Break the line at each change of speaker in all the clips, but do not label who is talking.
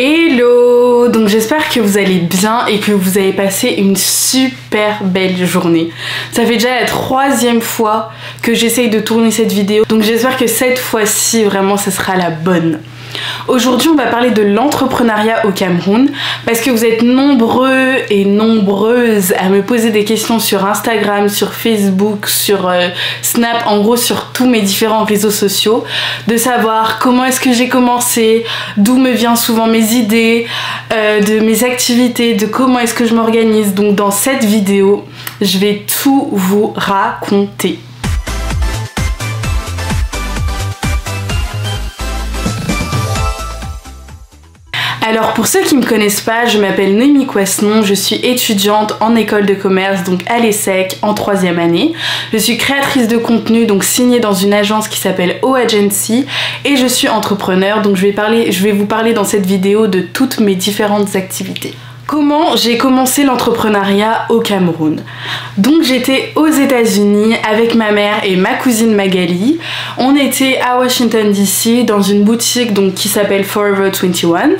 Hello! Donc j'espère que vous allez bien et que vous avez passé une super belle journée. Ça fait déjà la 3e fois que j'essaye de tourner cette vidéo, donc j'espère que cette fois-ci vraiment ça sera la bonne. Aujourd'hui on va parler de l'entrepreneuriat au Cameroun parce que vous êtes nombreux et nombreuses à me poser des questions sur Instagram, sur Facebook, sur Snap, en gros sur tous mes différents réseaux sociaux, de savoir comment est-ce que j'ai commencé, d'où me viennent souvent mes idées, de mes activités, de comment est-ce que je m'organise. Donc dans cette vidéo je vais tout vous raconter. Alors pour ceux qui ne me connaissent pas, je m'appelle Noémie Coissenon, je suis étudiante en école de commerce, donc à l'ESSEC en 3e année. Je suis créatrice de contenu, donc signée dans une agence qui s'appelle O Agency, et je suis entrepreneur, donc je vais vous parler dans cette vidéo de toutes mes différentes activités. Comment j'ai commencé l'entrepreneuriat au Cameroun? Donc j'étais aux États-Unis avec ma mère et ma cousine Magali. On était à Washington DC dans une boutique donc, qui s'appelle Forever 21.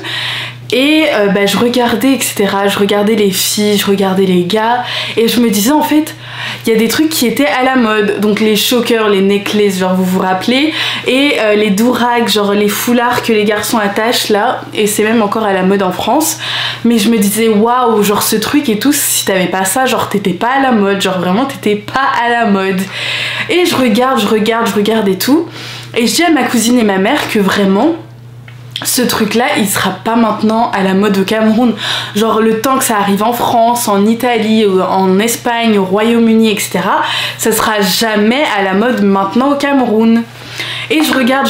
Et je regardais etc, je regardais les filles, je regardais les gars et je me disais en fait il y a des trucs qui étaient à la mode, donc les chokers, les necklaces, genre vous vous rappelez, et les dourags, genre les foulards que les garçons attachent là, et c'est même encore à la mode en France. Mais je me disais waouh, genre ce truc et tout, si t'avais pas ça, genre t'étais pas à la mode, genre vraiment t'étais pas à la mode. Et je regarde et tout, et je dis à ma cousine et ma mère que vraiment ce truc là il sera pas maintenant à la mode au Cameroun, genre le temps que ça arrive en France, en Italie, en Espagne, au Royaume-Uni etc, ça sera jamais à la mode maintenant au Cameroun. Et je regarde,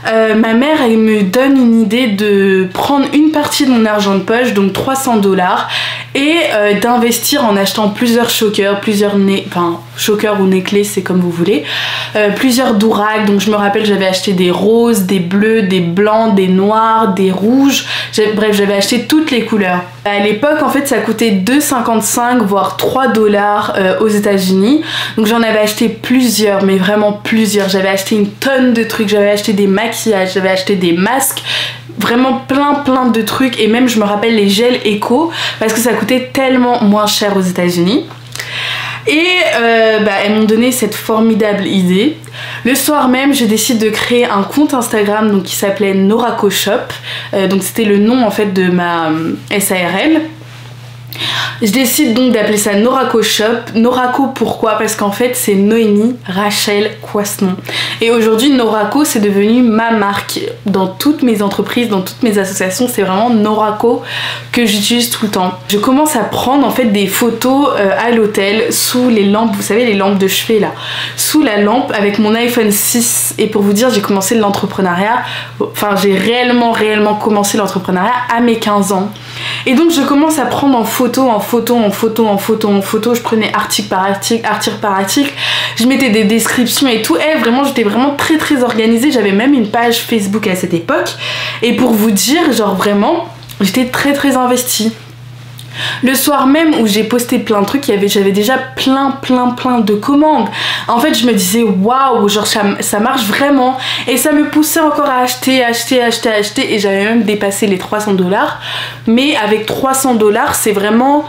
ma mère elle me donne une idée de prendre une partie de mon argent de poche, donc 300 $, et d'investir en achetant plusieurs chokers, chokers ou necklaces, c'est comme vous voulez, plusieurs dourags. Donc je me rappelle j'avais acheté des roses, des bleus, des blancs, des noirs, des rouges, bref j'avais acheté toutes les couleurs. À l'époque en fait ça coûtait 2,55 voire 3 $ aux États-Unis, donc j'en avais acheté plusieurs, mais vraiment plusieurs. J'avais acheté une tonne de trucs, j'avais acheté des maquillages, j'avais acheté des masques, vraiment plein de trucs, et même je me rappelle les gels éco parce que ça coûtait tellement moins cher aux États-Unis. Et elles m'ont donné cette formidable idée. Le soir même, je décide de créer un compte Instagram donc, qui s'appelait Norako Shop. Donc c'était le nom en fait de ma SARL. Je décide donc d'appeler ça Norako Shop. Norako pourquoi? Parce qu'en fait c'est Noémie Rachel Coissenon. Et aujourd'hui Norako c'est devenu ma marque. Dans toutes mes entreprises, dans toutes mes associations, c'est vraiment Norako que j'utilise tout le temps. Je commence à prendre en fait des photos à l'hôtel sous les lampes, vous savez les lampes de chevet là, sous la lampe avec mon iPhone 6. Et pour vous dire j'ai commencé l'entrepreneuriat, enfin j'ai réellement commencé l'entrepreneuriat à mes 15 ans. Et donc je commence à prendre en photo, je prenais article par article, je mettais des descriptions et tout, et vraiment j'étais vraiment très organisée, j'avais même une page Facebook à cette époque, et pour vous dire, genre vraiment, j'étais très investie. Le soir même où j'ai posté plein de trucs, j'avais déjà plein de commandes. En fait je me disais waouh, genre ça marche vraiment, et ça me poussait encore à acheter, et j'avais même dépassé les 300 $. Mais avec 300 $, c'est vraiment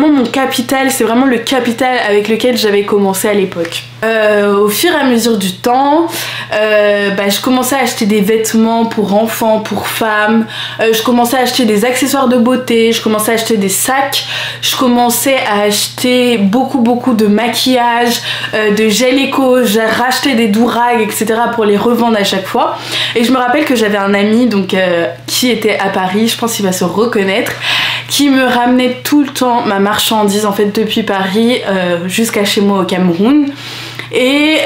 mon capital, c'est vraiment le capital avec lequel j'avais commencé à l'époque. Au fur et à mesure du temps, je commençais à acheter des vêtements pour enfants, pour femmes, je commençais à acheter des accessoires de beauté, je commençais à acheter des sacs, je commençais à acheter beaucoup de maquillage, de gel éco, j'ai racheté des dourags etc pour les revendre à chaque fois. Et je me rappelle que j'avais un ami donc qui était à Paris, je pense qu'il va se reconnaître, qui me ramenait tout le temps ma marchandise en fait depuis Paris jusqu'à chez moi au Cameroun. Et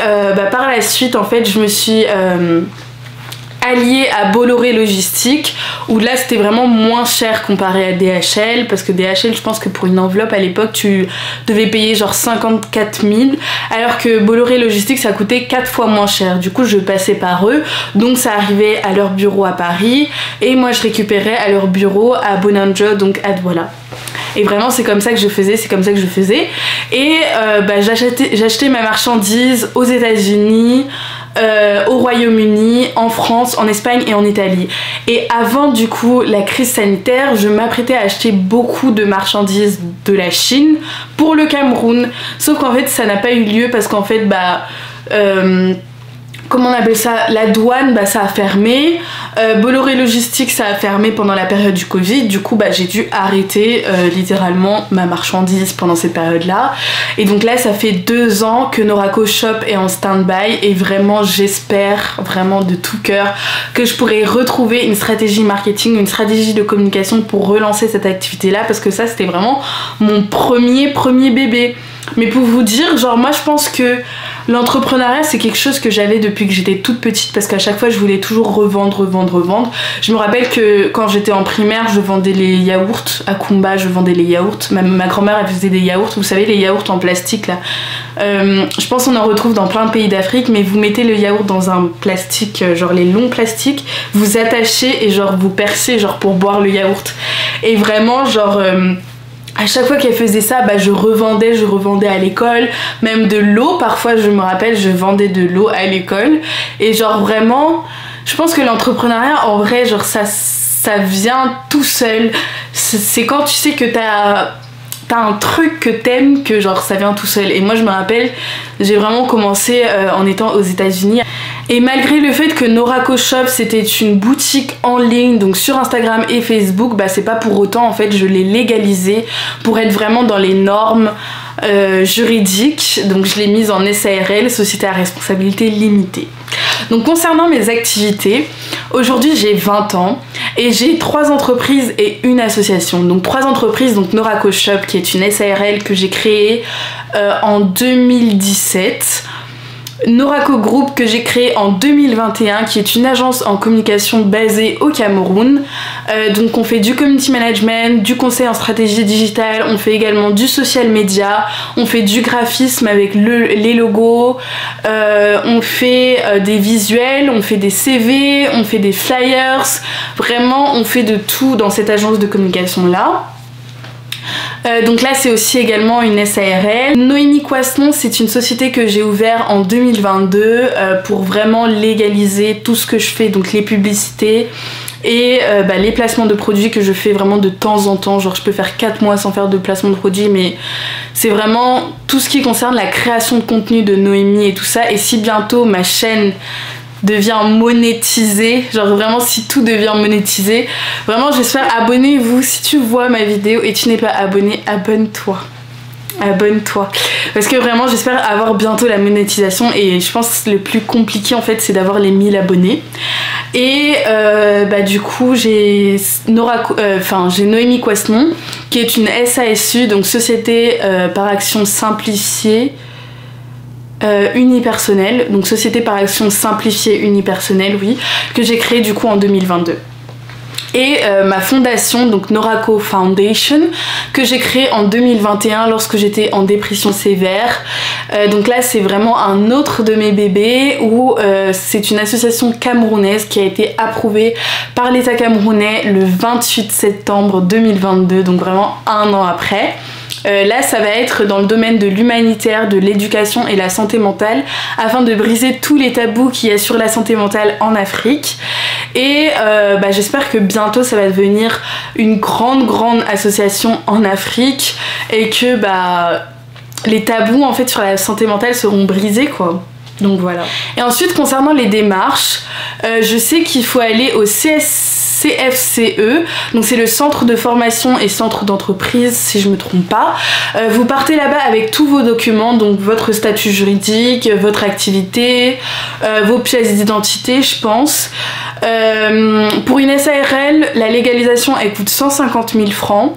par la suite en fait je me suis alliée à Bolloré Logistique, où là c'était vraiment moins cher comparé à DHL, parce que DHL je pense que pour une enveloppe à l'époque tu devais payer genre 54 000, alors que Bolloré Logistique ça coûtait 4 fois moins cher. Du coup je passais par eux, donc ça arrivait à leur bureau à Paris et moi je récupérais à leur bureau à Bonanjo, donc à Douala. Et vraiment c'est comme ça que je faisais, et j'achetais ma marchandise aux États-Unis, au Royaume-Uni, en France, en Espagne et en Italie. Et avant du coup la crise sanitaire, je m'apprêtais à acheter beaucoup de marchandises de la Chine pour le Cameroun. Sauf qu'en fait ça n'a pas eu lieu parce qu'en fait comment on appelle ça, la douane, ça a fermé, Bolloré Logistique ça a fermé pendant la période du Covid, du coup j'ai dû arrêter littéralement ma marchandise pendant cette période là, et donc là ça fait 2 ans que Norako Shop est en stand-by, et vraiment j'espère vraiment de tout cœur que je pourrai retrouver une stratégie marketing, une stratégie de communication pour relancer cette activité là, parce que ça c'était vraiment mon premier bébé. Mais pour vous dire, genre moi je pense que l'entrepreneuriat c'est quelque chose que j'avais depuis que j'étais toute petite, parce qu'à chaque fois je voulais toujours revendre. Je me rappelle que quand j'étais en primaire, je vendais les yaourts à Kumba, je vendais les yaourts. Ma grand-mère elle faisait des yaourts, vous savez les yaourts en plastique là. Je pense qu'on en retrouve dans plein de pays d'Afrique, mais vous mettez le yaourt dans un plastique, genre les longs plastiques, vous attachez et genre vous percez genre pour boire le yaourt. Et vraiment genre... à chaque fois qu'elle faisait ça, je revendais à l'école, même de l'eau, parfois je me rappelle, je vendais de l'eau à l'école. Et genre vraiment, je pense que l'entrepreneuriat en vrai, genre ça vient tout seul. C'est quand tu sais que t'as un truc que t'aimes, que genre ça vient tout seul. Et moi je me rappelle, j'ai vraiment commencé en étant aux États-Unis. Et malgré le fait que Norako Shop c'était une boutique en ligne, donc sur Instagram et Facebook, c'est pas pour autant en fait je l'ai légalisé pour être vraiment dans les normes juridiques. Donc je l'ai mise en SARL, Société à responsabilité limitée. Donc concernant mes activités, aujourd'hui j'ai 20 ans et j'ai 3 entreprises et une association. Donc 3 entreprises, donc Norako Shop qui est une SARL que j'ai créée en 2017. Norako Group que j'ai créé en 2021, qui est une agence en communication basée au Cameroun. Donc on fait du community management, du conseil en stratégie digitale, on fait également du social media, on fait du graphisme avec les logos, on fait des visuels, on fait des CV, on fait des flyers, vraiment on fait de tout dans cette agence de communication là. Donc là c'est aussi également une SARL. Noémie Coisnon, c'est une société que j'ai ouverte en 2022 pour vraiment légaliser tout ce que je fais, donc les publicités et les placements de produits que je fais vraiment de temps en temps. Genre je peux faire 4 mois sans faire de placement de produits, mais c'est vraiment tout ce qui concerne la création de contenu de Noémie et tout ça. Et si bientôt ma chaîne devient monétisée, genre vraiment si tout devient monétisé, vraiment j'espère, abonnez-vous si tu vois ma vidéo et tu n'es pas abonné, abonne-toi, parce que vraiment j'espère avoir bientôt la monétisation. Et je pense que le plus compliqué en fait c'est d'avoir les 1000 abonnés. Et du coup j'ai Noémie Coisnon qui est une SASU, donc Société par action simplifiée unipersonnelle, donc société par action simplifiée unipersonnelle, oui, que j'ai créée du coup en 2022. Et ma fondation, donc Norako Foundation, que j'ai créée en 2021 lorsque j'étais en dépression sévère. Donc là c'est vraiment un autre de mes bébés, où c'est une association camerounaise qui a été approuvée par l'État camerounais le 28 septembre 2022, donc vraiment 1 an après. Là ça va être dans le domaine de l'humanitaire, de l'éducation et la santé mentale, afin de briser tous les tabous qu'il y a sur la santé mentale en Afrique. Et j'espère que bientôt ça va devenir une grande association en Afrique, et que les tabous en fait sur la santé mentale seront brisés quoi. Donc voilà. Et ensuite concernant les démarches, je sais qu'il faut aller au CFCE, donc c'est le centre de formation et centre d'entreprise si je me trompe pas. Vous partez là-bas avec tous vos documents, donc votre statut juridique, votre activité, vos pièces d'identité je pense. Pour une SARL, la légalisation elle coûte 150 000 francs.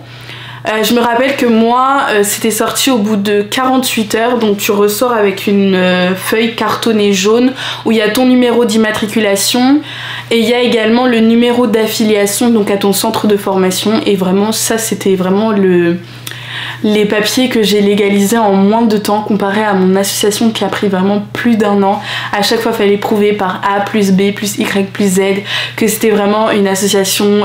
Je me rappelle que moi c'était sorti au bout de 48 heures, donc tu ressors avec une feuille cartonnée jaune où il y a ton numéro d'immatriculation et il y a également le numéro d'affiliation donc à ton centre de formation. Et vraiment ça c'était vraiment les papiers que j'ai légalisés en moins de temps comparé à mon association qui a pris vraiment plus d'1 an. À chaque fois il fallait prouver par A plus B plus Y plus Z que c'était vraiment une association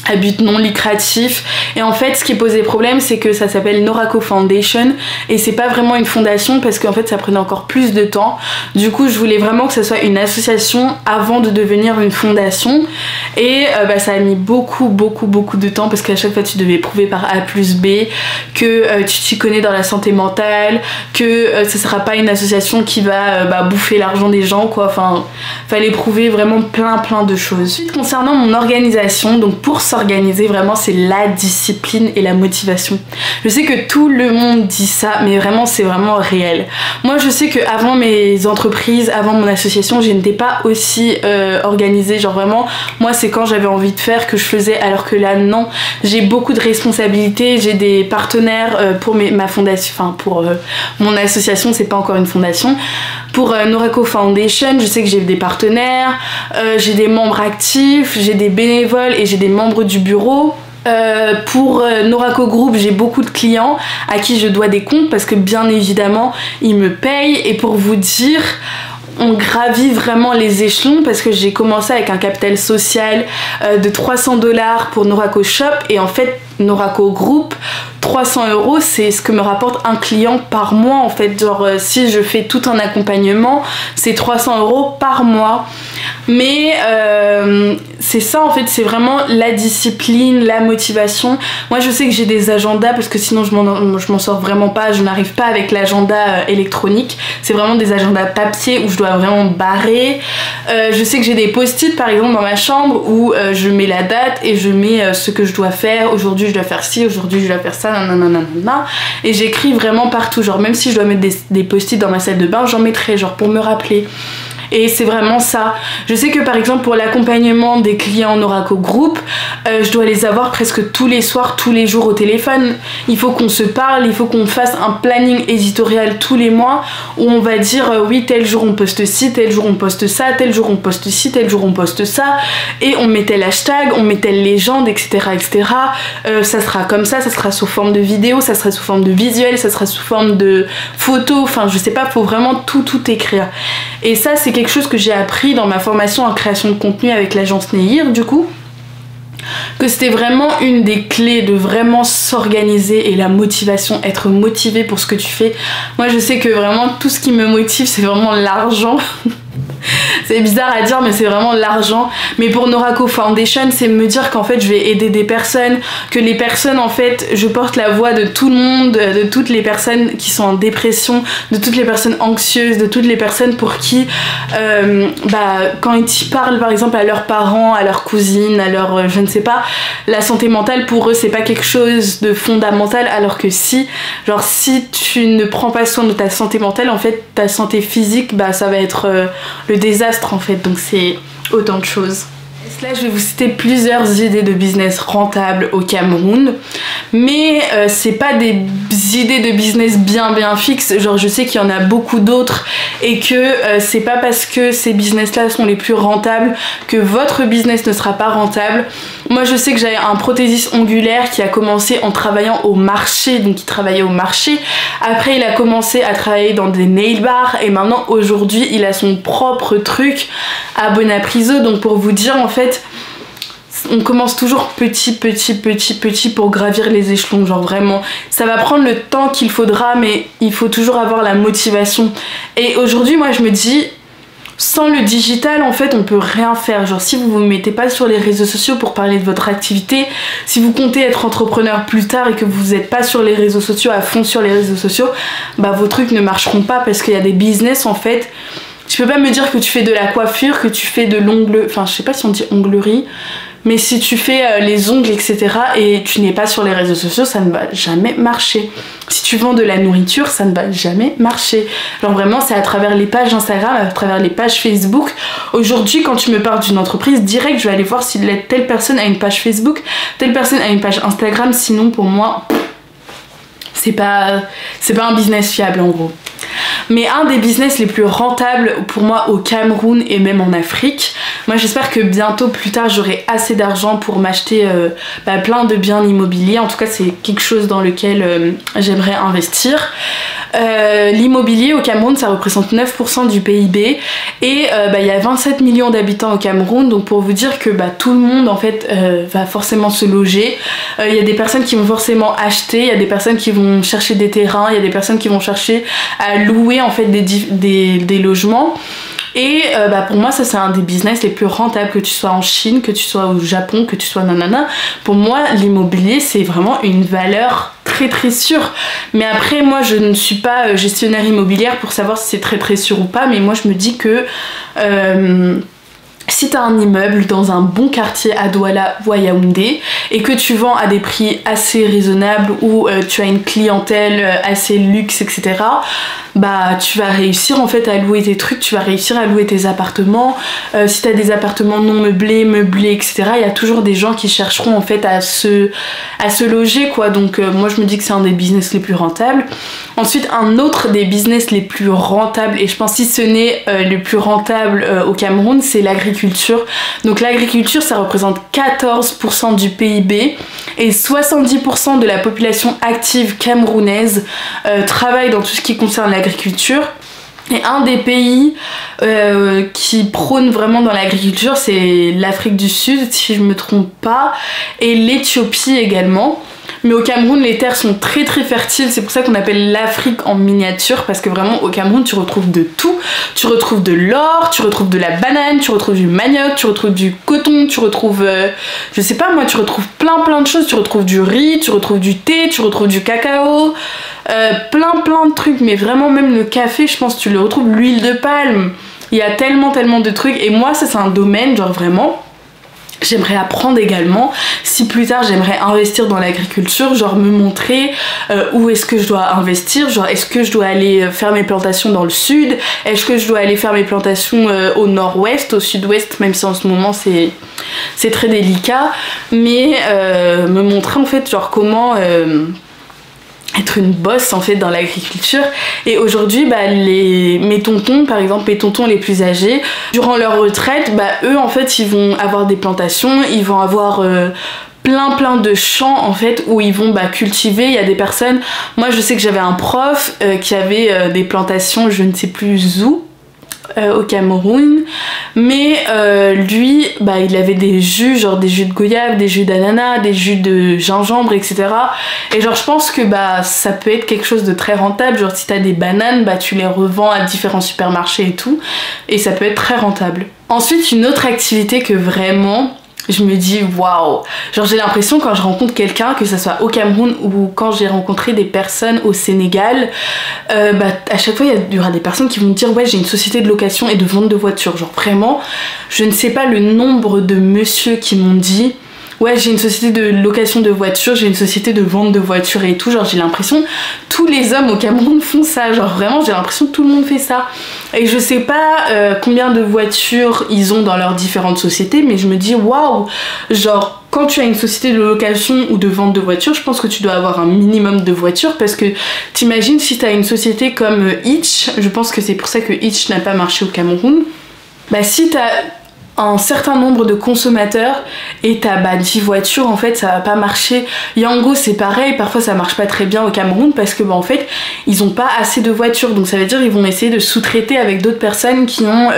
à but non lucratif, et en fait ce qui posait problème c'est que ça s'appelle Norako Foundation et c'est pas vraiment une fondation parce qu'en fait ça prenait encore plus de temps. Du coup je voulais vraiment que ça soit une association avant de devenir une fondation, et ça a mis beaucoup de temps parce qu'à chaque fois tu devais prouver par A plus B que tu t'y connais dans la santé mentale, que ce sera pas une association qui va bouffer l'argent des gens quoi, enfin fallait prouver vraiment plein de choses. Concernant mon organisation, donc pour s'organiser vraiment c'est la discipline et la motivation. Je sais que tout le monde dit ça mais vraiment c'est vraiment réel. Moi je sais que avant mes entreprises, avant mon association, je n'étais pas aussi organisée, genre vraiment moi c'est quand j'avais envie de faire que je faisais, alors que là non, j'ai beaucoup de responsabilités, j'ai des partenaires pour ma fondation, enfin pour mon association, c'est pas encore une fondation. Pour Norako Foundation, je sais que j'ai des partenaires, j'ai des membres actifs, j'ai des bénévoles et j'ai des membres du bureau. Pour Norako Group, j'ai beaucoup de clients à qui je dois des comptes parce que bien évidemment ils me payent, et pour vous dire, on gravit vraiment les échelons parce que j'ai commencé avec un capital social de 300 $ pour Norako Shop, et en fait Norako Group, 300 €, c'est ce que me rapporte un client par mois en fait. Genre si je fais tout un accompagnement, c'est 300 € par mois. Mais c'est ça en fait, c'est vraiment la discipline, la motivation. Moi je sais que j'ai des agendas parce que sinon je m'en sors vraiment pas, je n'arrive pas avec l'agenda électronique. C'est vraiment des agendas papier où je dois vraiment barrer. Je sais que j'ai des post-it par exemple dans ma chambre où je mets la date et je mets ce que je dois faire. Aujourd'hui je dois faire ci, aujourd'hui je dois faire ça, nanana. Et j'écris vraiment partout, genre même si je dois mettre des post-it dans ma salle de bain, j'en mettrai genre pour me rappeler. Et c'est vraiment ça. Je sais que par exemple pour l'accompagnement des clients Norako Group, je dois les avoir presque tous les soirs, tous les jours au téléphone. Il faut qu'on se parle, il faut qu'on fasse un planning éditorial tous les mois où on va dire oui tel jour on poste ci, tel jour on poste ça, tel jour on poste ci, tel jour on poste ça, et on met tel hashtag, on met telle légende, etc. Ça sera comme ça sera sous forme de vidéo, ça sera sous forme de visuel, ça sera sous forme de photo, enfin je sais pas, faut vraiment tout écrire. Et ça c'est quelque chose que j'ai appris dans ma formation en création de contenu avec l'agence Neir, du coup, que c'était vraiment une des clés de vraiment s'organiser, et la motivation, être motivé pour ce que tu fais. Moi je sais que vraiment tout ce qui me motive c'est vraiment l'argent. C'est bizarre à dire mais c'est vraiment l'argent. Mais pour Norako Foundation, c'est me dire qu'en fait je vais aider des personnes, que les personnes en fait, je porte la voix de tout le monde, de toutes les personnes qui sont en dépression, de toutes les personnes anxieuses, de toutes les personnes pour qui quand ils parlent par exemple à leurs parents, à leurs cousines, à leur je ne sais pas, la santé mentale pour eux c'est pas quelque chose de fondamental, alors que si tu ne prends pas soin de ta santé mentale, en fait ta santé physique ça va être le désastre en fait. Donc c'est autant de choses. Là je vais vous citer plusieurs idées de business rentables au Cameroun, mais c'est pas des idées de business bien fixes, genre je sais qu'il y en a beaucoup d'autres et que c'est pas parce que ces business là sont les plus rentables que votre business ne sera pas rentable. Moi je sais que j'avais un prothésiste ongulaire qui a commencé en travaillant au marché, donc il travaillait au marché, après il a commencé à travailler dans des nail bars et maintenant aujourd'hui il a son propre truc à Bonapriso. Donc pour vous dire en fait, on commence toujours petit pour gravir les échelons, genre vraiment ça va prendre le temps qu'il faudra, mais il faut toujours avoir la motivation. Et aujourd'hui moi je me dis, sans le digital en fait on peut rien faire. Genre si vous vous mettez pas sur les réseaux sociaux pour parler de votre activité, si vous comptez être entrepreneur plus tard et que vous n'êtes pas sur les réseaux sociaux, à fond sur les réseaux sociaux, vos trucs ne marcheront pas, parce qu'il y a des business en fait. Tu peux pas me dire que tu fais de la coiffure, que tu fais de l'ongle, enfin je sais pas si on dit onglerie, mais si tu fais les ongles etc et tu n'es pas sur les réseaux sociaux, ça ne va jamais marcher. Si tu vends de la nourriture, ça ne va jamais marcher. Genre vraiment c'est à travers les pages Instagram, à travers les pages Facebook. Aujourd'hui quand tu me parles d'une entreprise, direct je vais aller voir si telle personne a une page Facebook, telle personne a une page Instagram, sinon pour moi c'est pas un business fiable en gros. Mais un des business les plus rentables pour moi au Cameroun et même en Afrique, moi j'espère que bientôt plus tard j'aurai assez d'argent pour m'acheter plein de biens immobiliers. En tout cas c'est quelque chose dans lequel j'aimerais investir. L'immobilier au Cameroun, ça représente 9% du PIB et il y a 27 millions d'habitants au Cameroun, donc pour vous dire que tout le monde en fait va forcément se loger. Il y a des personnes qui vont forcément acheter, il y a des personnes qui vont chercher des terrains, il y a des personnes qui vont chercher à louer en fait des logements. Et pour moi ça c'est un des business les plus rentables, que tu sois en Chine, que tu sois au Japon, que tu sois nanana. Pour moi l'immobilier c'est vraiment une valeur très très sûre. Mais après moi je ne suis pas gestionnaire immobilière pour savoir si c'est très très sûr ou pas, mais moi je me dis que si tu as un immeuble dans un bon quartier à Douala ou à Yaoundé et que tu vends à des prix assez raisonnables ou tu as une clientèle assez luxe, etc., tu vas réussir en fait à louer tes trucs, tu vas réussir à louer tes appartements. Si tu as des appartements non meublés, etc., il y a toujours des gens qui chercheront en fait à se loger quoi. Donc moi je me dis que c'est un des business les plus rentables. Ensuite un autre des business les plus rentables, et je pense si ce n'est le plus rentable au Cameroun, c'est l'agriculture. Donc l'agriculture ça représente 14% du PIB et 70% de la population active camerounaise travaille dans tout ce qui concerne l'agriculture. Et un des pays qui prône vraiment dans l'agriculture, c'est l'Afrique du Sud, si je me trompe pas, et l'Éthiopie également. Mais au Cameroun, les terres sont très très fertiles, c'est pour ça qu'on appelle l'Afrique en miniature, parce que vraiment au Cameroun, tu retrouves de tout. Tu retrouves de l'or, tu retrouves de la banane, tu retrouves du manioc, tu retrouves du coton, tu retrouves, je sais pas moi, tu retrouves plein de choses. Tu retrouves du riz, tu retrouves du thé, tu retrouves du cacao, plein de trucs. Mais vraiment même le café, je pense que tu le retrouves, l'huile de palme. Il y a tellement de trucs, et moi ça c'est un domaine, genre vraiment... J'aimerais apprendre également, si plus tard j'aimerais investir dans l'agriculture, genre me montrer où est-ce que je dois investir, genre est-ce que je dois aller faire mes plantations dans le sud, est-ce que je dois aller faire mes plantations au nord-ouest, au sud-ouest, même si en ce moment c'est très délicat, mais me montrer en fait genre comment... être une bosse en fait dans l'agriculture. Et aujourd'hui mes tontons par exemple, mes tontons les plus âgés, durant leur retraite, eux en fait ils vont avoir des plantations, ils vont avoir plein de champs en fait où ils vont cultiver. Il y a des personnes, moi je sais que j'avais un prof qui avait des plantations je ne sais plus où au Cameroun, mais lui il avait des jus, genre des jus de goyave, des jus d'ananas, des jus de gingembre, etc. Et genre je pense que ça peut être quelque chose de très rentable, genre si t'as des bananes, tu les revends à différents supermarchés et tout, et ça peut être très rentable. Ensuite une autre activité que vraiment je me dis waouh, genre j'ai l'impression quand je rencontre quelqu'un, que ça soit au Cameroun ou quand j'ai rencontré des personnes au Sénégal, à chaque fois il y aura des personnes qui vont me dire ouais j'ai une société de location et de vente de voitures. Genre vraiment je ne sais pas le nombre de messieurs qui m'ont dit ouais j'ai une société de location de voitures, j'ai une société de vente de voitures et tout. Genre j'ai l'impression tous les hommes au Cameroun font ça, genre vraiment j'ai l'impression que tout le monde fait ça. Et je sais pas combien de voitures ils ont dans leurs différentes sociétés, mais je me dis waouh, genre quand tu as une société de location ou de vente de voitures, je pense que tu dois avoir un minimum de voitures, parce que t'imagines si t'as une société comme Hitch, je pense que c'est pour ça que Hitch n'a pas marché au Cameroun, si t'as un certain nombre de consommateurs et t'as 10 voitures, en fait ça va pas marcher. Yango c'est pareil, parfois ça marche pas très bien au Cameroun parce que en fait ils ont pas assez de voitures, donc ça veut dire ils vont essayer de sous-traiter avec d'autres personnes qui ont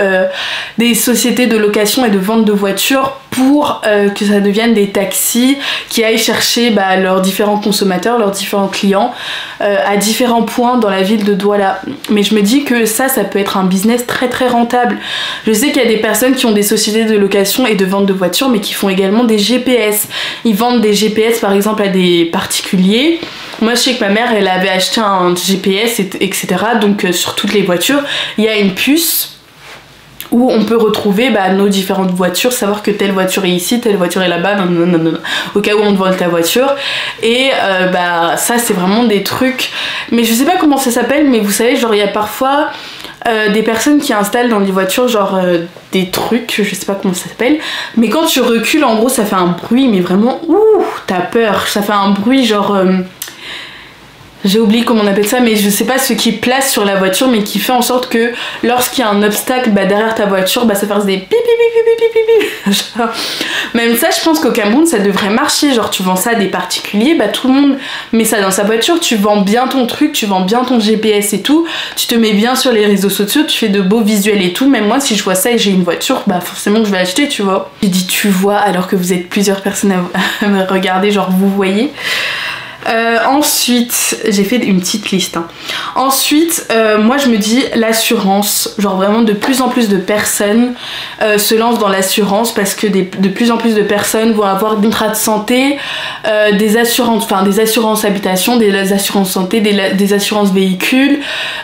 des sociétés de location et de vente de voitures pour que ça devienne des taxis qui aillent chercher leurs différents consommateurs, leurs différents clients à différents points dans la ville de Douala. Mais je me dis que ça peut être un business très très rentable. Je sais qu'il y a des personnes qui ont des sociétés de location et de vente de voitures mais qui font également des GPS. Ils vendent des GPS par exemple à des particuliers. Moi je sais que ma mère elle avait acheté un GPS etc. Donc sur toutes les voitures il y a une puce où on peut retrouver nos différentes voitures, savoir que telle voiture est ici, telle voiture est là-bas, non, au cas où on te vole ta voiture. Et ça c'est vraiment des trucs, mais je sais pas comment ça s'appelle, mais vous savez genre il y a parfois des personnes qui installent dans les voitures genre des trucs, je sais pas comment ça s'appelle, mais quand tu recules en gros ça fait un bruit, mais vraiment ouh t'as peur, ça fait un bruit genre... j'ai oublié comment on appelle ça, mais je sais pas ce qui place sur la voiture, mais qui fait en sorte que lorsqu'il y a un obstacle derrière ta voiture, ça fait des pipi. Même ça, je pense qu'au Cameroun, ça devrait marcher. Genre, tu vends ça à des particuliers, bah tout le monde met ça dans sa voiture, tu vends bien ton truc, tu vends bien ton GPS et tout, tu te mets bien sur les réseaux sociaux, tu fais de beaux visuels et tout. Même moi, si je vois ça et j'ai une voiture, bah forcément que je vais acheter, tu vois. J'ai dit tu vois alors que vous êtes plusieurs personnes à me regarder, genre vous voyez. Ensuite, j'ai fait une petite liste. Ensuite, moi je me dis l'assurance. Genre vraiment de plus en plus de personnes se lancent dans l'assurance parce que de plus en plus de personnes vont avoir des contrats de santé, des assurances habitation, des assurances santé, des assurances véhicules,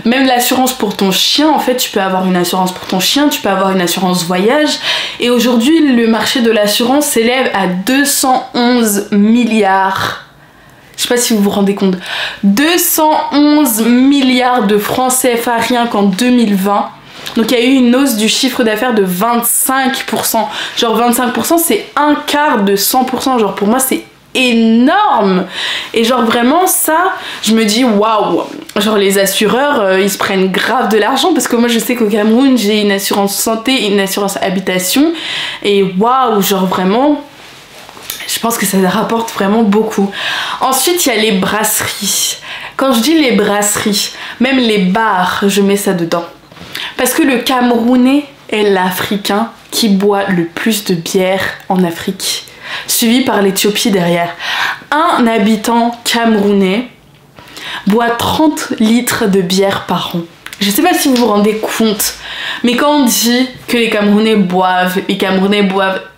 même l'assurance pour ton chien. En fait, tu peux avoir une assurance pour ton chien, tu peux avoir une assurance voyage. Et aujourd'hui, le marché de l'assurance s'élève à 211 milliards. Je sais pas si vous vous rendez compte. 211 milliards de francs CFA rien qu'en 2020. Donc il y a eu une hausse du chiffre d'affaires de 25%. Genre 25% c'est un quart de 100%. Genre pour moi c'est énorme. Et genre vraiment ça, je me dis waouh. Genre les assureurs, ils se prennent grave de l'argent. Parce que moi je sais qu'au Cameroun j'ai une assurance santé et une assurance habitation. Et waouh, genre vraiment... Je pense que ça rapporte vraiment beaucoup. Ensuite, il y a les brasseries. Quand je dis les brasseries, même les bars, je mets ça dedans. Parce que le Camerounais est l'Africain qui boit le plus de bière en Afrique. Suivi par l'Éthiopie derrière. Un habitant camerounais boit 30 litres de bière par an. Je sais pas si vous vous rendez compte, mais quand on dit que les Camerounais boivent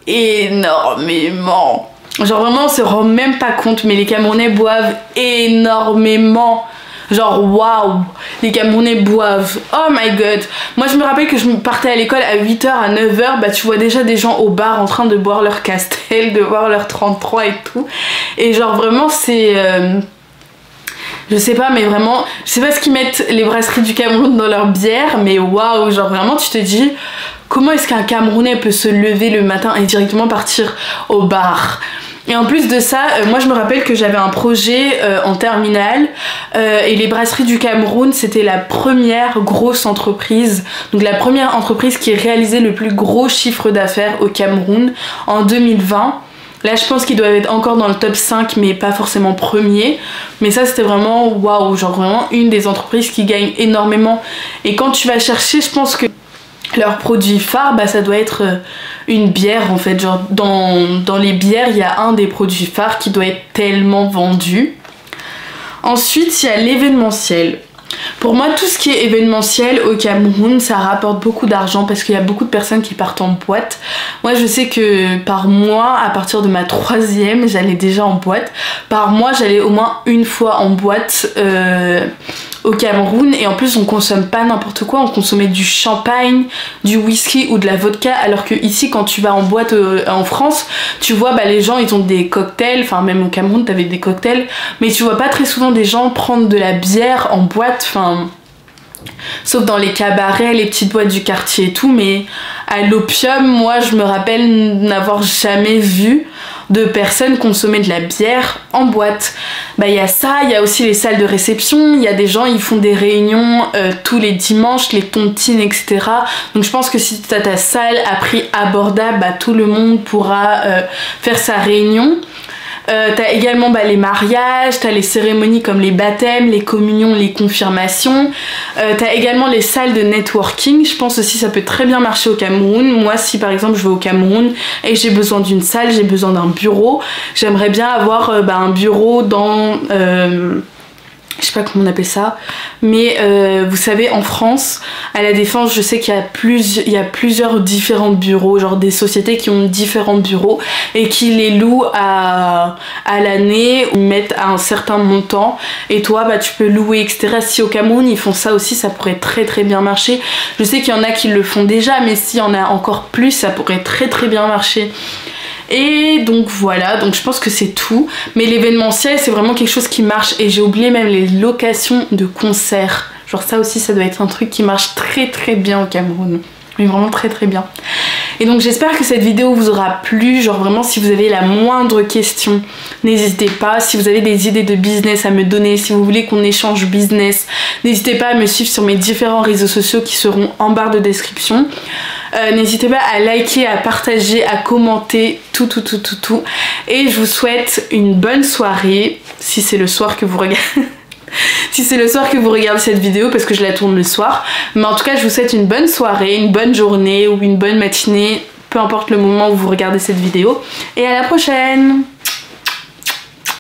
énormément. Genre vraiment on se rend même pas compte, mais les Camerounais boivent énormément. Genre waouh, les Camerounais boivent. Oh my god. Moi je me rappelle que je partais à l'école à 8h, à 9h, bah tu vois déjà des gens au bar en train de boire leur Castel, de boire leur 33 et tout. Et genre vraiment c'est... Je sais pas, mais vraiment, je sais pas ce qu'ils mettent les brasseries du Cameroun dans leur bière, mais waouh, genre vraiment tu te dis... Comment est-ce qu'un Camerounais peut se lever le matin et directement partir au bar ? Et en plus de ça, moi je me rappelle que j'avais un projet en terminale et les brasseries du Cameroun c'était la première grosse entreprise, donc la première entreprise qui réalisait le plus gros chiffre d'affaires au Cameroun en 2020. Là je pense qu'ils doivent être encore dans le top 5 mais pas forcément premier. Mais ça c'était vraiment waouh, genre vraiment une des entreprises qui gagne énormément. Et quand tu vas chercher, je pense que leur produit phare, bah ça doit être une bière en fait. Genre dans les bières, il y a un des produits phares qui doit être tellement vendu. Ensuite, il y a l'événementiel. Pour moi, tout ce qui est événementiel au Cameroun, ça rapporte beaucoup d'argent parce qu'il y a beaucoup de personnes qui partent en boîte. Moi, je sais que par mois, à partir de ma 3e, j'allais déjà en boîte. Par mois, j'allais au moins une fois en boîte au Cameroun. Et en plus, on consomme pas n'importe quoi. On consommait du champagne, du whisky ou de la vodka. Alors que ici, quand tu vas en boîte en France, tu vois, bah, les gens, ils ont des cocktails. Enfin, même au Cameroun, t'avais des cocktails. Mais tu vois pas très souvent des gens prendre de la bière en boîte. Enfin, sauf dans les cabarets, les petites boîtes du quartier et tout, mais à l'opium, moi je me rappelle n'avoir jamais vu de personnes consommer de la bière en boîte. Bah il y a ça, il y a aussi les salles de réception, il y a des gens, ils font des réunions tous les dimanches, les tontines, etc. Donc je pense que si tu as ta salle à prix abordable, bah tout le monde pourra faire sa réunion. T'as également les mariages, t'as les cérémonies comme les baptêmes, les communions, les confirmations. T'as également les salles de networking. Je pense aussi ça peut très bien marcher au Cameroun. Moi si par exemple je vais au Cameroun et j'ai besoin d'une salle, j'ai besoin d'un bureau, j'aimerais bien avoir un bureau dans... je sais pas comment on appelle ça, mais vous savez en France, à la Défense, je sais qu'il y a plusieurs différents bureaux, genre des sociétés qui ont différents bureaux et qui les louent à l'année ou mettent à un certain montant et toi bah tu peux louer etc. Si au Cameroun ils font ça aussi, ça pourrait très très bien marcher. Je sais qu'il y en a qui le font déjà, mais s'il y en a encore plus, ça pourrait très très bien marcher. Et donc voilà, donc je pense que c'est tout. Mais l'événementiel c'est vraiment quelque chose qui marche. Et j'ai oublié même les locations de concerts. Genre ça aussi ça doit être un truc qui marche très très bien au Cameroun. Mais vraiment très très bien. Et donc j'espère que cette vidéo vous aura plu. Genre vraiment si vous avez la moindre question, n'hésitez pas. Si vous avez des idées de business à me donner, si vous voulez qu'on échange business, n'hésitez pas à me suivre sur mes différents réseaux sociaux qui seront en barre de description. N'hésitez pas à liker, à partager, à commenter, tout. Et je vous souhaite une bonne soirée, si c'est le soir que vous regardez. Si c'est le soir que vous regardez cette vidéo, parce que je la tourne le soir. Mais en tout cas, je vous souhaite une bonne soirée, une bonne journée ou une bonne matinée, peu importe le moment où vous regardez cette vidéo. Et à la prochaine!